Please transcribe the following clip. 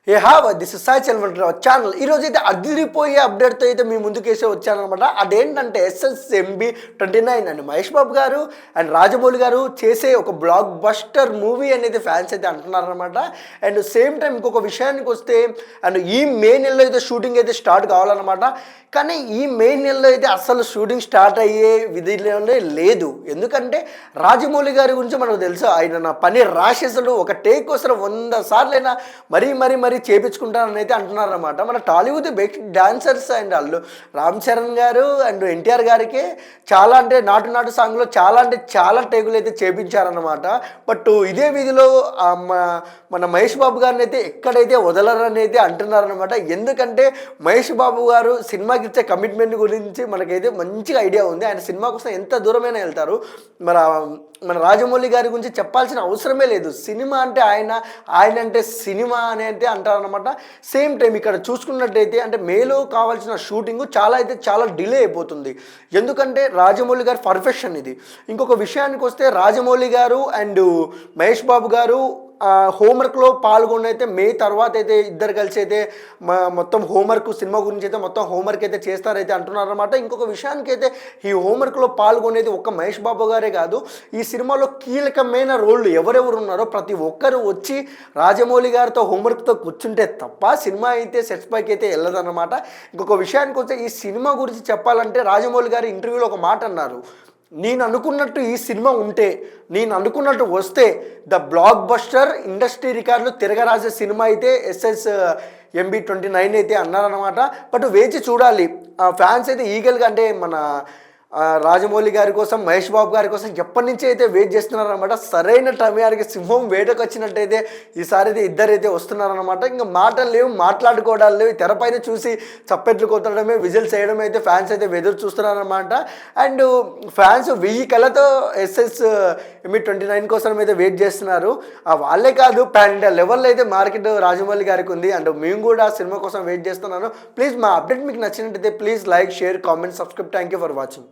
This is Sai Chalvantrao channel. ఈరోజు అయితే అదిరిపోయే అప్డేట్తో అయితే మీ ముందుకేసే వచ్చానమాట. అదేంటంటే SSMB29 అండ్ మహేష్ బాబు గారు అండ్ రాజమౌళి గారు చేసే ఒక బ్లాక్ బస్టర్ మూవీ అనేది ఫ్యాన్స్ అయితే అంటున్నారనమాట. అండ్ సేమ్ టైం ఇంకొక విషయానికి వస్తే అండ్ ఈ మే నెలలో అయితే షూటింగ్ అయితే స్టార్ట్ కావాలన్నమాట. కానీ ఈ మే నెలలో అయితే అసలు షూటింగ్ స్టార్ట్ అయ్యే విధిలోనే లేదు. ఎందుకంటే రాజమౌళి గారి గురించి మనకు తెలుసు, ఆయన నా పని రాసేసాడు. ఒక టేక్ కోసం 100 సార్లైనా మరీ చేపించుకుంటానని అయితే అంటున్నారన్నమాట. మన టాలీవుడ్ బెస్ట్ డాన్సర్స్ అండ్ వాళ్ళు రామ్ చరణ్ గారు అండ్ ఎన్టీఆర్ గారికి చాలా అంటే నాటు సాంగ్లో చాలా టేకులు అయితే చేపించారన్నమాట. బట్ ఇదే విధిలో మన మహేష్ బాబు గారిని అయితే ఎక్కడైతే వదలరని అయితే అంటున్నారనమాట. ఎందుకంటే మహేష్ బాబు గారు సినిమాకి ఇచ్చే కమిట్మెంట్ గురించి మనకైతే మంచిగా ఐడియా ఉంది. ఆయన సినిమా కోసం ఎంత దూరమైనా వెళ్తారు. మన రాజమౌళి గారి గురించి చెప్పాల్సిన అవసరమే లేదు. సినిమా అంటే ఆయన అంటే సినిమా అని అయితే అంటారనమాట. సేమ్ టైం ఇక్కడ చూసుకున్నట్టయితే అంటే మేలో కావాల్సిన షూటింగ్ చాలా డిలే అయిపోతుంది. ఎందుకంటే రాజమౌళి గారి పర్ఫెక్షన్ ఇది. ఇంకొక విషయానికి వస్తే రాజమౌళి గారు అండ్ మహేష్ బాబు గారు హోంవర్క్లో పాల్గొని అయితే మే తర్వాత అయితే ఇద్దరు కలిసి అయితే మొత్తం హోంవర్క్ సినిమా గురించి అయితే మొత్తం హోంవర్క్ అయితే చేస్తారైతే అంటున్నారన్నమాట. ఇంకొక విషయానికి అయితే ఈ హోంవర్క్లో పాల్గొనేది ఒక్క మహేష్ బాబు గారే కాదు, ఈ సినిమాలో కీలకమైన రోళ్ళు ఎవరెవరు ఉన్నారో ప్రతి ఒక్కరు వచ్చి రాజమౌళి గారితో హోంవర్క్తో కూర్చుంటే తప్ప సినిమా అయితే సెట్స్ పైకి అయితే వెళ్ళదన్నమాట. ఇంకొక విషయానికి వస్తే ఈ సినిమా గురించి చెప్పాలంటే రాజమౌళి గారి ఇంటర్వ్యూలో ఒక మాట అన్నారు, నేను అనుకున్నట్టు ఈ సినిమా ఉంటే, నేను అనుకున్నట్టు వస్తే ద బ్లాక్ బస్టర్ ఇండస్ట్రీ రికార్డులు తిరగరాసే సినిమా అయితే SSMB29 అయితే అన్నారనమాట. బట్ వేచి చూడాలి. ఫ్యాన్స్ అయితే ఈగల్గా అంటే మన రాజమౌళి గారి కోసం మహేష్ బాబు గారి కోసం ఎప్పటి నుంచి అయితే వెయిట్ చేస్తున్నారనమాట. సరైన టైంకి సింహం వేటకు వచ్చినట్టయితే ఈసారి అయితే ఇద్దరైతే వస్తున్నారనమాట. ఇంకా మాటలు లేవు, మాట్లాడుకోవడాలు లేవు. తెరపైన చూసి చప్పెట్లు కొట్టడమే, విజిల్స్ వేయడం అయితే ఫ్యాన్స్ అయితే ఎదురు చూస్తున్నారనమాట. అండ్ ఫ్యాన్స్ 1000 కళ్ళతో SSMB29 కోసం అయితే వెయిట్ చేస్తున్నారు. వాళ్ళే కాదు, పాన్ లెవెల్లో అయితే మార్కెట్ రాజమౌళి గారికి ఉంది. అండ్ మేము కూడా సినిమా కోసం వెయిట్ చేస్తున్నాను. ప్లీజ్ మా అప్డేట్ మీకు నచ్చినట్టయితే please like, share, comment, subscribe. Thank you for watching.